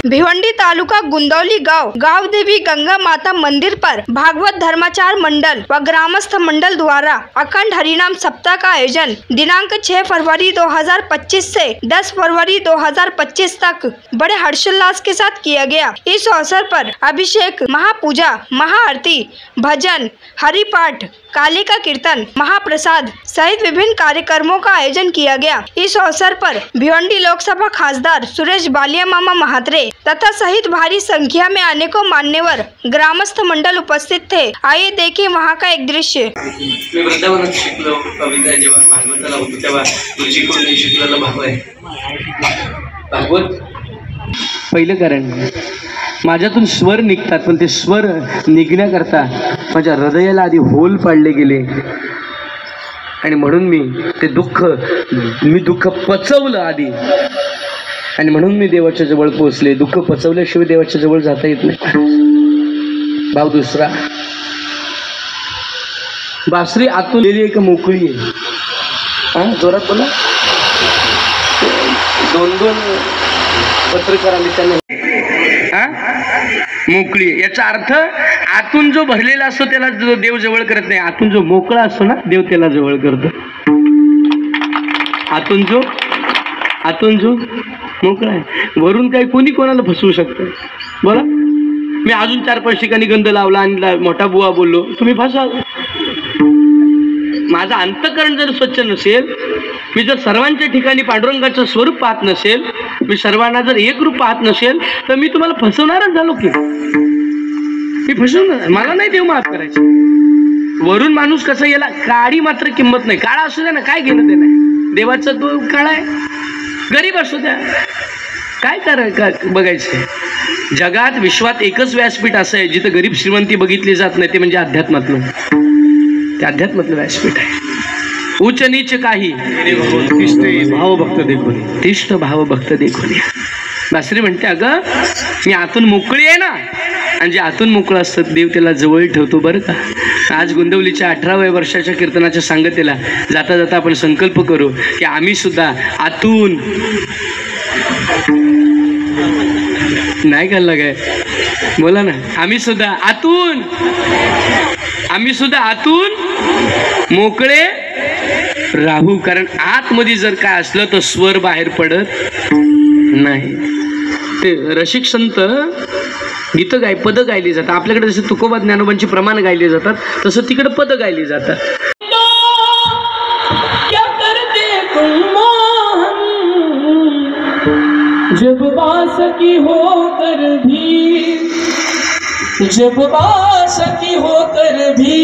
भिवंडी तालुका गुंदौली गांव देवी गंगा माता मंदिर पर भागवत धर्माचार मंडल व ग्रामस्थ मंडल द्वारा अखंड हरिनाम सप्ताह का आयोजन दिनांक 6 फरवरी 2025 से 10 फरवरी 2025 तक बड़े हर्षोल्लास के साथ किया गया। इस अवसर पर अभिषेक, महापूजा, महाआरती, भजन, हरिपाठ, कालिका कीर्तन, महाप्रसाद सहित विभिन्न कार्यक्रमों का आयोजन किया गया। इस अवसर पर भिवंडी लोकसभा खासदार सुरेश बालिया मामा महात्रे तथा सहित भारी संख्या में अनेकों मान्यवर ग्रामस्थ मंडल उपस्थित थे। आइए देखें वहां का एक दृश्य। मी वृंदावनात शिकलो कविता जेव्हा भागवताला होतो तेव्हा गुरुजीकडून शिकलेलं भागवत पहिलं कारण माझ्यातून स्वर निघतात, पण ते स्वर निघण्याकरता माझ्या हृदयाला आधी होल पाडले गेले आणि म्हणून मी दुःख पचवलं आधी आणि म्हणून मी देवाच्या जवळ पोहोचले। दुःख पचवल्याशिवाय देवाच्या जवळ जाता येत नाही। भाव दुसरा, बासरी आतून गेली एक मोकळी आहे। जोरात बोला। दोन पत्रकारांनी त्यांना मोकळी, याचा अर्थ आतून जो भरलेला असतो त्याला देव जवळ करत नाही, आतून जो मोकळा असतो ना देव त्याला जवळ करतो। आतून जो मोकळा आहे, वरून काही कोणी कोणाला फसवू शकतं। बोला, मी अजून 4-5 ठिकाणी गंध लावला आणि मोठा बुवा बोललो, तुम्ही फसा। माझं अंतःकरण जर स्वच्छ नसेल, मी जर सर्वांच्या ठिकाणी पांडुरंगाचं स्वरूप पाहत नसेल, मी सर्वांना जर एक रूप पाहत नसेल, तर मी तुम्हाला फसवणारच झालो की मी फसवणार। मला नाही देव माफ करायचे। वरून माणूस कसं, याला काळी मात्र किंमत नाही। काळा असू द्या ना, काय घेणं ते नाही। देवाचा तो काळा आहे, गरीब असू द्या, काय बघायचं। जगात विश्वात एकच व्यासपीठ असं आहे जिथं गरीब श्रीमंती बघितली जात नाही, ते म्हणजे अध्यात्मातलं। ते अध्यात्मातलं व्यासपीठ आहे। उच्च नीच काही भावभक्त देखून तिष्ठ भावभक्त देखून। बासरी म्हणते, अगं मी आतून मोकळी आहे ना, आणि जे आतून मोकळं असतं देव त्याला जवळ ठेवतो बरं का। आज गुंदवलीच्या 18व्या वर्षाच्या कीर्तनाच्या सांगतेला जाता जाता आपण संकल्प करू की आम्ही सुद्धा आतून नाही खाल्ला काय, बोला ना, आम्ही सुद्धा आतून मोकळे राहू। कारण आतमध्ये जर काय असलं तर स्वर बाहेर पडत नाही। ते रसिक संत गीत पद गायली जातात। आपल्याकडे जसे तुकोबा ज्ञानोबांची प्रमाण गायले जातात, तसं तिकडे पद गायली जातात। जब बासकी होकर भी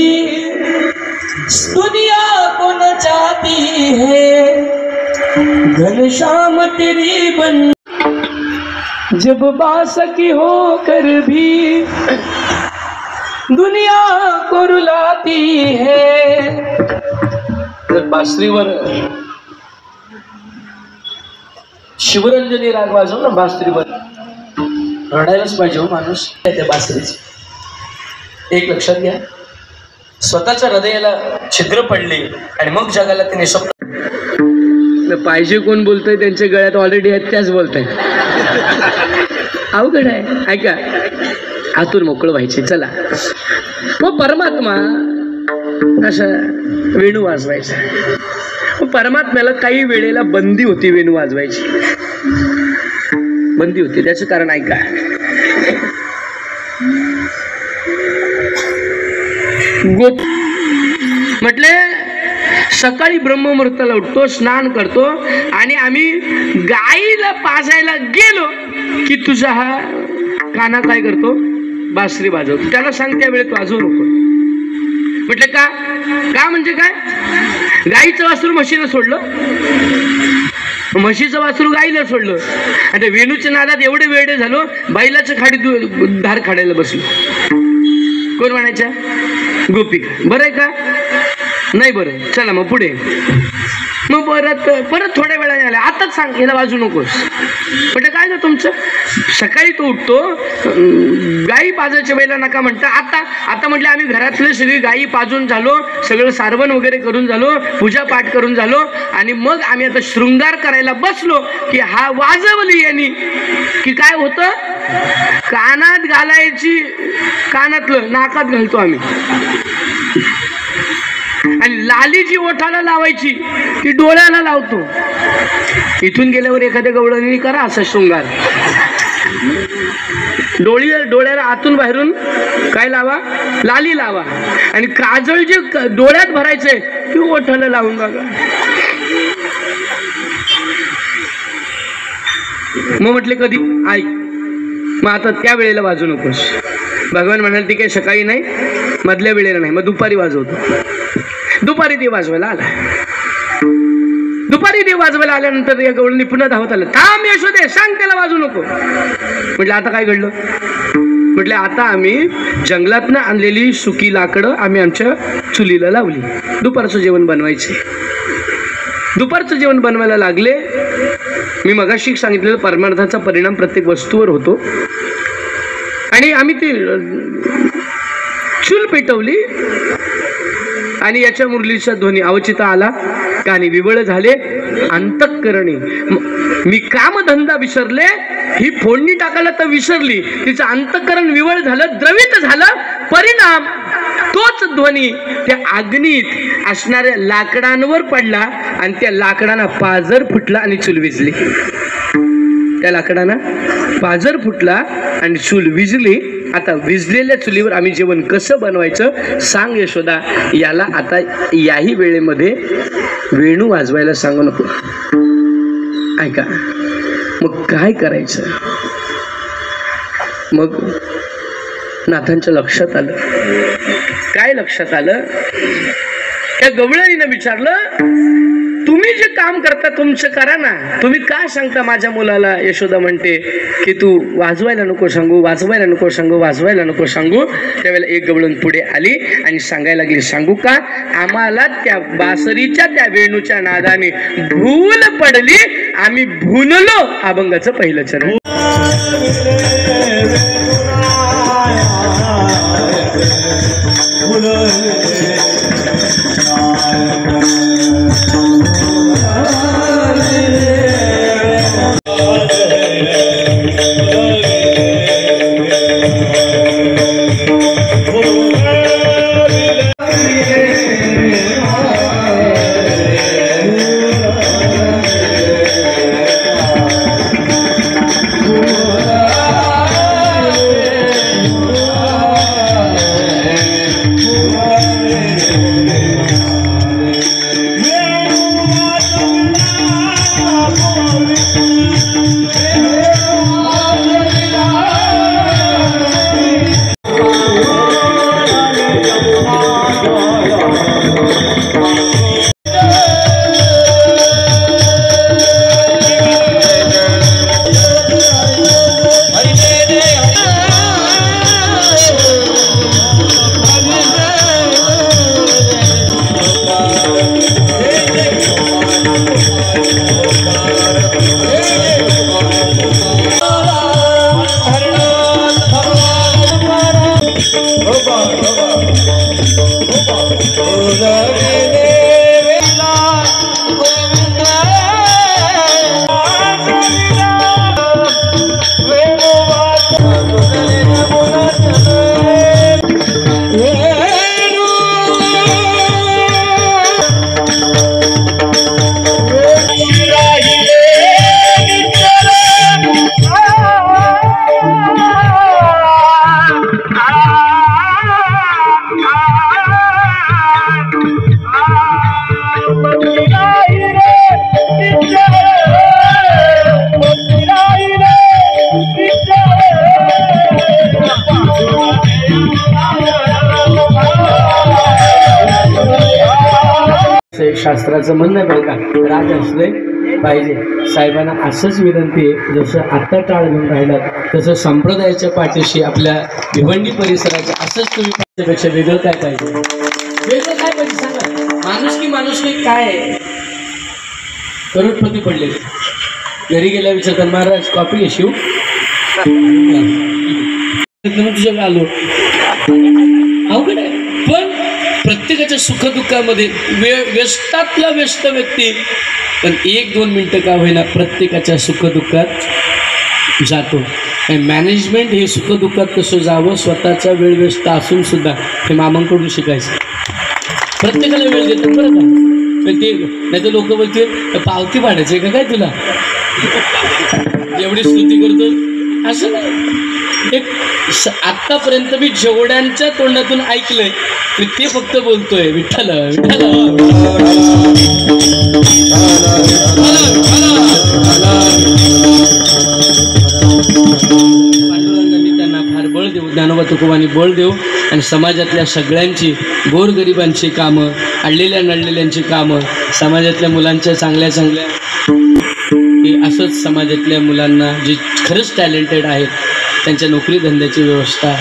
दुनिया को न चाहती है, घनश्याम तेरी बन। जब बासकी होकर भी दुनिया को रुलाती है। जर बासरीवर शिवरंजनी राग वाजव ना, बासरीवर रडायलाच पाहिजे हो माणूस त्या बासरीची। एक लक्षात घ्या, स्वतःच्या हृदयाला छिद्र पडले आणि मग जगाला ते निशब्द पाहिजे। कोण बोलतोय, त्यांच्या गळ्यात ऑलरेडी आहेत, त्याच बोलताय। अवघड आहे। ऐका, आतून मोकळं व्हायचे। चला, मग परमात्मा असं वेणू वाजवायचा। मग परमात्म्याला काही वेळेला बंदी होती, वेणू वाजवायची बंदी होती। त्याचं कारण ऐका, म्हटले सकाळी ब्रह्ममुहूर्ताला उठतो, स्नान करतो आणि आम्ही गाईला पाजायला गेलो की तुझा हा काना काय करतो, बासरी वाजवतो। त्याला सांग त्या वेळेत वाजवू नको। म्हटलं का म्हणजे काय, गाईचं वासरू म्हशीला सोडलं, म्हशीचं वासरू गाईला सोडलं, आणि त्या वेणूच्या नादात एवढे वेळे झालो, बैलाच्या खाडी धार खाडायला बसलो। कोण म्हणायच्या, गोपिका। बरं आहे का, नाही बरं, चला मग पुढे। मग परत थोड्या वेळाने आल्या, आताच सांग याला वाजू नकोस। म्हणजे काय ना तुमचं सकाळी तो उठतो, गाई पाजायच्या वेळेला नका म्हणता, आता म्हटलं आम्ही घरातले सगळी गाई पाजून झालो, सगळं सारवण वगैरे करून झालो, पूजा पाठ करून झालो, आणि मग आम्ही आता शृंगार करायला बसलो की हा वाजवली यांनी की काय होतं, कानात घालायची, कानातलं नाकात घालतो आम्ही, आणि लाली जी ओठाला लावायची ती डोळ्याला लावतो. इथून गेल्यावर एखाद्या गवळणी करा असा शृंगार, डोळ्याला आतून बाहेरून काय लावा, लाली लावा, आणि काजळ जे डोळ्यात भरायचंय ती ओठाला लावून बघा. मग म्हटले कधी ऐक, मग आता त्या वेळेला वाजू नकोस. भगवान म्हणाल ती काही सकाळी नाही, मधल्या वेळेला नाही, मग दुपारी वाजवतो. दुपारी ते वाजवायला आला. दुपारी ते वाजवायला आल्यानंतर या गवळणी पुन्हा धावत आलं, थांब यशोदे, सांग त्याला वाजू नको. म्हटलं आता काय घडलं? म्हटलं आता आम्ही जंगलातनं आणलेली सुकी लाकडं आम्ही आमच्या चुलीला लावली, दुपारचं जेवण बनवायचे. दुपारचं जेवण बनवायला लागले. मी मगाशी सांगितलेलं परमार्थाचा परिणाम प्रत्येक वस्तूवर होतो, आणि आम्ही ती चूल पेटवली, आणि याच्या मुरलीचा ध्वनी अवचिता आला, कानी विवळ झाले अंतःकरणी. मी कामधंदा विसरले, ही फोडणी टाकायला तर विसरली, तिचं अंतःकरण विवळ झालं, द्रवित झालं. परिणाम तोच ध्वनी त्या अग्नीत असणाऱ्या लाकडांवर पडला, आणि त्या लाकडांना पाजर फुटला आणि चूल विजली. त्या लाकडांना पाजर फुटला आणि चूल विजली. आता विजलेल्या चुलीवर आम्ही जेवण कसं बनवायचं सांग यशोदा. याला आता याही वेळेमध्ये वेणू वाजवायला सांगू नको. ऐका, मग काय करायचं? मग नाथांच्या लक्षात आलं. काय लक्षात आलं? त्या गवळणीनं विचारलं, तुम्ही जे काम करता तुमचं करा ना, तुम्ही काय सांगता माझ्या मुलाला? यशोदा म्हणते की तू वाजवायला नको सांगू, वाजवायला नको सांगू, वाजवायला नको सांगू. त्यावेळेला एक गवळण पुढे आली आणि सांगायला लागली, सांगू का? आम्हाला त्या बासरीच्या त्या वेणूच्या नादाने भूल पडली, आम्ही भुनलो अभंगाचं पहिलं चरण. शास्त्राचं म्हणणं बरं का, राज असले पाहिजे. साहेबांना असंच विनंती आहे, जसं आत्ता टाळ घेऊन राहिलात तसं संप्रदायाच्या पाठीशी आपल्या भिवंडी परिसराच्या असंच तुम्ही पाहिजेपेक्षा वेगळं काय पाहिजे? वेगळं काय पाहिजे सांगा. माणुसकी काय आहे? करोडपती पडले, घरी गेल्या विचारतात महाराज कॉपी घेशीव तुझ्या आलो अवघड आहे. पण प्रत्येकाच्या सुखदुःखामध्ये व्यस्तातला व्यस्त व्यक्ती पण 1-2 मिनटं का होईना प्रत्येकाच्या सुखदुःखात जातो. आणि मॅनेजमेंट हे सुखदुःखात कसं जावं स्वतःचा वेळ व्यस्त असून सुद्धा हे मामांकडून शिकायचं. प्रत्येकाला वेळ देतात बरं का. पण ते नाही तर लोक बोलतील पावती पाडायची का काय तुला एवढी स्तुती करतो असं नाही. एक आत्तापर्यंत मी जेवढ्यांच्या तोंडातून ऐकलंय मी ते फक्त बोलतोय विठ्ठल विठ्ठल. पांडुरंगांनी त्यांना फार बळ देऊ, ज्ञानोबा तुकोबांनी बळ देऊ आणि समाजातल्या सगळ्यांची गोरगरिबांची कामं, अडलेल्या नडलेल्यांची कामं, समाजातल्या मुलांच्या चांगल्या चांगल्या हे असंच समाजातल्या मुलांना जे खरंच टॅलेंटेड आहेत त्यांच्या नोकरी धंद्याची व्यवस्था,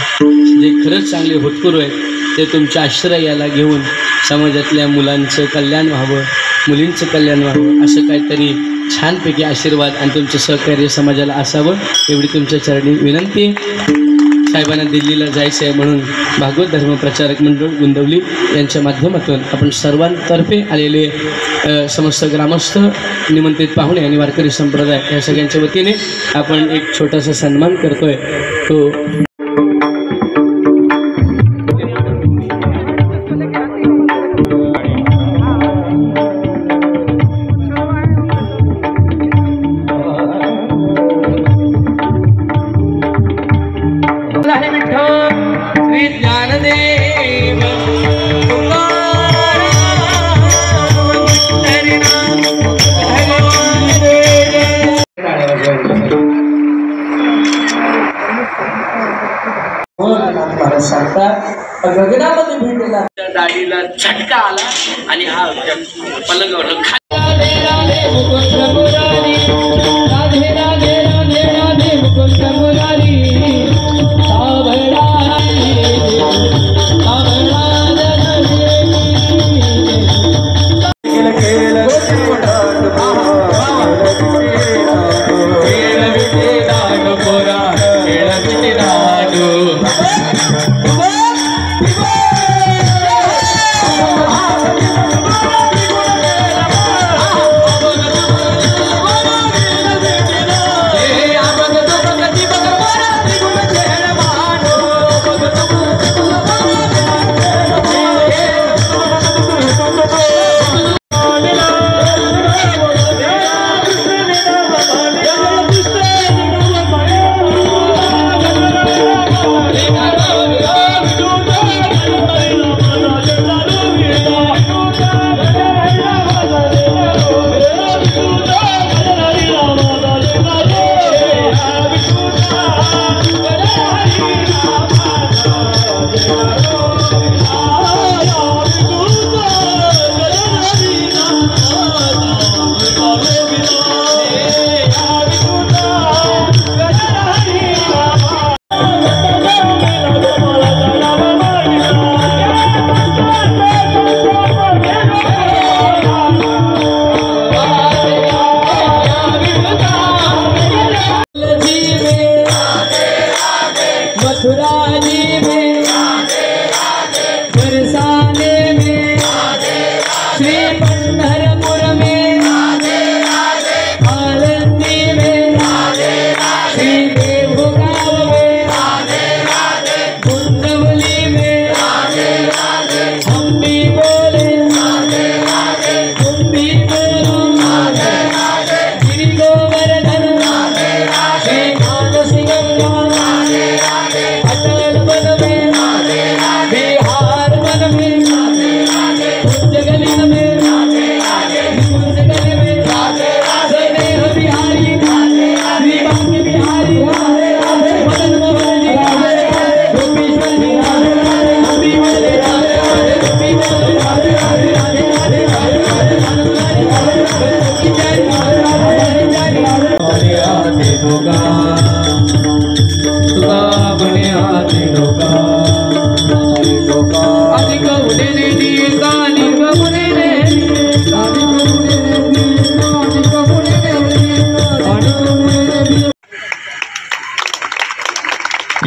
जे खरंच चांगले होतकरू आहेत ते तुमच्या आश्रयाला घेऊन समाजातल्या मुलांचं कल्याण व्हावं, मुलींचं कल्याण व्हावं असं काहीतरी छानपैकी आशीर्वाद आणि तुमचं सहकार्य समाजाला असावं एवढी तुमच्या चरणी विनंती आहे. साहेबांना दिल्लीला जायचं आहे म्हणून भागवत धर्म प्रचारक मंडळ गुंदवली यांच्या माध्यमातून आपण सर्वांतर्फे आलेले समस्त ग्रामस्थ, निमंत्रित पाहुणे आणि वारकरी संप्रदाय या सगळ्यांच्या वतीने आपण एक छोटासा सन्मान करतोय. तो श्री ज्ञानदेव गगनामध्ये भेटलेला दाढीला झटका आला आणि हा पलंगावर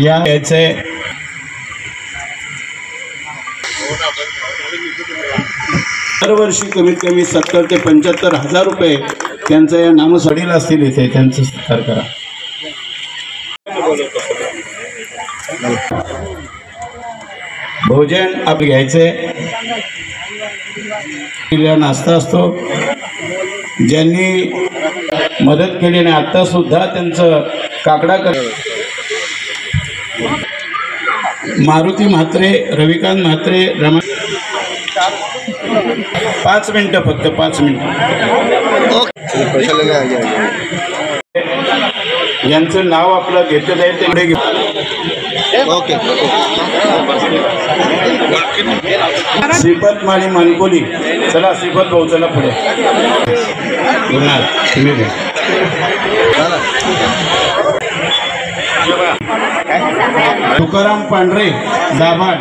याचे दरवर्षी कमीत कमी 70 ते 75 हजार रुपये त्यांचं या नामसडील असतील इथे त्यांचं सत्कार करा. भोजन आप घ्यायचे. नाश्ता असतो. ज्यांनी मदत केली आणि आता सुद्धा त्यांचं काकडा कर मारुती म्हात्रे, रविकांत म्हात्रे, रमा 5 मिनिटं फक्त 5 मिनिटं. यांचं नाव आपलं घेतलं जाईल ते पुढे घेऊ. ओके. श्रीपत माळी मानकोली. चला श्रीपत भाऊ चला पुढे. तुकाराम पांढरे दाभाड.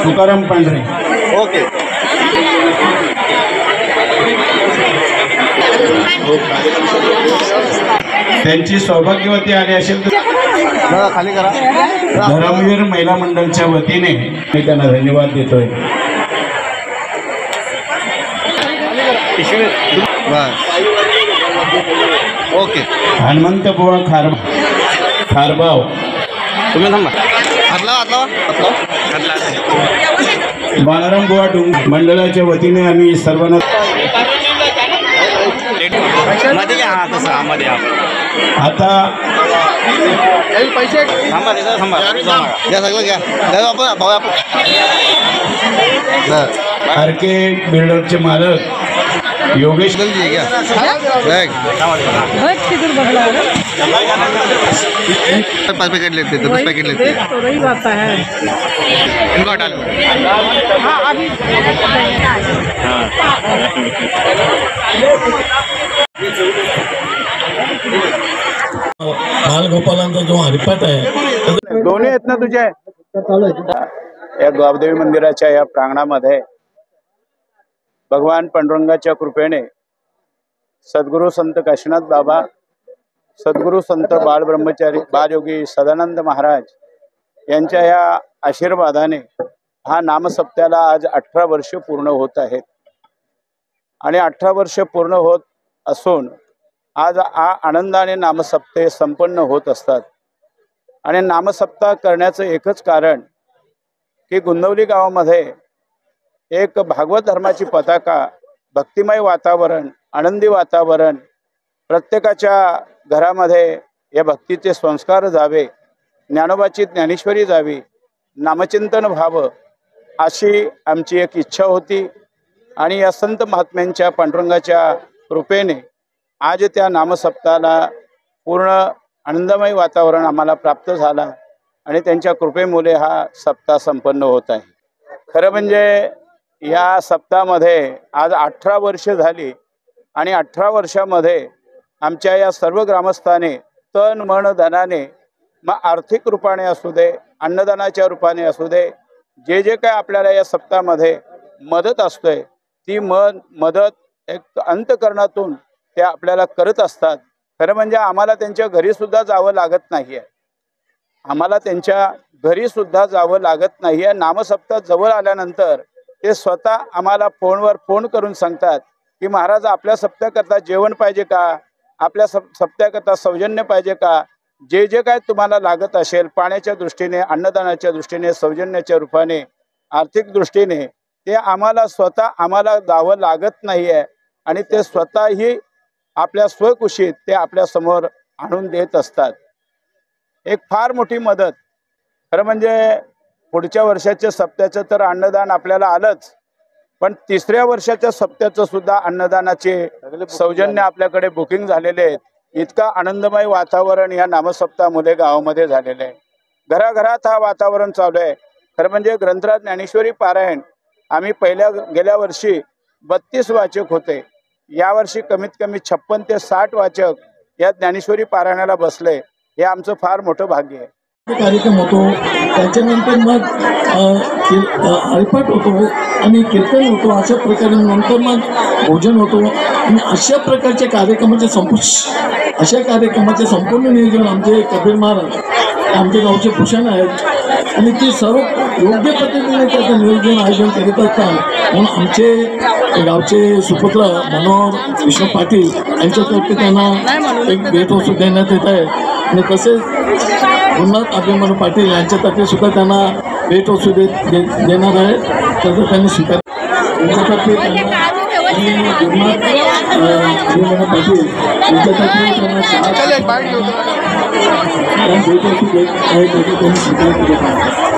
तुकाराम पांढरे. ओके. त्यांची सौभाग्यवती आली असेल तर खाली करा. धर्मवीर महिला मंडळच्या वतीने मी त्यांना धन्यवाद देतोय. ओके. हनुमंत बुवा खारबाव. तुम्ही थांबा. बालाराम बुवा मंडळाच्या वतीने आम्ही सर्वांना आता पैसे आरके बिल्डरचे मालक योगेश पैकेट लेते 10 पैकेट लेते तो वही बात है. इनको हटा लो. हाँ अभी बालगोपालांचा जो हरिपाठ आहे दोन्ही आहेत ना तुझे. या गावदेवी मंदिराच्या या प्रांगणामध्ये भगवान पांडुरंगाच्या कृपेने सद्गुरू संत काशीनाथ बाबा, सद्गुरू संत बाळ ब्रह्मचारी बालयोगी सदानंद महाराज यांच्या या आशीर्वादाने हा नामसप्त्याला आज 18 वर्ष पूर्ण होत आहेत. आणि 18 वर्ष पूर्ण होत असून आज आनंदाने नामसप्ते संपन्न होत असतात. आणि नामसप्ताह करण्याचं एकच कारण की गुंदवली गावामध्ये एक भागवत धर्माची पताका, भक्तिमय वातावरण, आनंदी वातावरण, प्रत्येकाच्या घरामध्ये या भक्तीचे संस्कार जावे, ज्ञानोबाची ज्ञानेश्वरी जावी, नामचिंतन व्हावं अशी आमची एक इच्छा होती. आणि या संत महात्म्यांच्या पांडुरंगाच्या कृपेने आज त्या नामसप्ताहाला पूर्ण आनंदमय वातावरण आम्हाला प्राप्त झाला आणि त्यांच्या कृपेमुळे हा सप्ताह संपन्न होत आहे. खरं म्हणजे या सप्ताहामध्ये आज 18 वर्ष झाली आणि 18 वर्षामध्ये आमच्या या सर्व ग्रामस्थांनी तन मन धनाने, मग आर्थिक रूपाने असू दे, अन्नदानाच्या रूपाने असू दे, जे जे काय आपल्याला या सप्ताहामध्ये मदत असतोय ती मदत एक अंतःकरणातून ते आपल्याला करत असतात. खरं म्हणजे आम्हाला त्यांच्या घरी सुद्धा जावं लागत नाहीये. आम्हाला त्यांच्या घरी सुद्धा जावं लागत नाहीये. नामसप्ताह जवळ आल्यानंतर ते स्वतः आम्हाला फोनवर फोन करून सांगतात की महाराज आपल्या सप्त्याकरता जेवण पाहिजे का, आपल्या सप्त्याकरता सौजन्य पाहिजे का, जे जे काय तुम्हाला लागत असेल पाण्याच्या दृष्टीने, अन्नदानाच्या दृष्टीने, सौजन्याच्या रूपाने, आर्थिक दृष्टीने, ते आम्हाला स्वतः आम्हाला जावं लागत नाहीये. आणि ते स्वतःही आपल्या स्वकुशीत ते आपल्या समोर आणून देत असतात. एक फार मोठी मदत. खरं म्हणजे पुढच्या वर्षाच्या सप्त्याचं तर अन्नदान आपल्याला आलंच, पण 3ऱ्या वर्षाच्या सप्त्याचं सुद्धा अन्नदानाचे सौजन्य आपल्याकडे बुकिंग झालेले आहेत. इतका आनंदमय वातावरण या नामसप्ताहामुळे गावामध्ये झालेलं आहे. घराघरात हा वातावरण चालू आहे. खरं म्हणजे ग्रंथराज ज्ञानेश्वरी पारायण आम्ही गेल्या वर्षी 32 वाचक होते. यावर्षी कमीत कमी 56 ते 60 वाचक या ज्ञानेश्वरी पारायणाला बसले. हे आमचं फार मोठं भाग्य आहे. कार्यक्रम होतो त्याच्यानंतर मग हरिपाठ होतो आणि कीर्तन होतो, अशा प्रकारे नंतर मग भोजन होतो आणि अशा प्रकारच्या कार्यक्रमाचे अशा कार्यक्रमाचे संपूर्ण नियोजन आमचे कबीर महाराज आमच्या गावचे भूषण आहेत आणि ते सर्व योग्य पद्धतीने त्याचं नियोजन आयोजन करीत असतात. म्हणून आमचे गावचे सुपुत्र मनोहर विष्णू पाटील यांच्यातर्फे त्यांना एक भेटवस्तू देण्यात येत आहे आणि तसेच गुरुनाथ अभिमन्यू पाटील यांच्यातर्फे सुद्धा त्यांना भेटवस्तू देणार आहे. त्याचं त्यांनी स्वीकार त्यांच्यातर्फे त्यांना आणि गुरुनाथ अभिमन्यू पाटील यांच्यातर्फे त्यांना भेटवस्तू देत आहे त्याचं त्यांनी स्वीकार केला.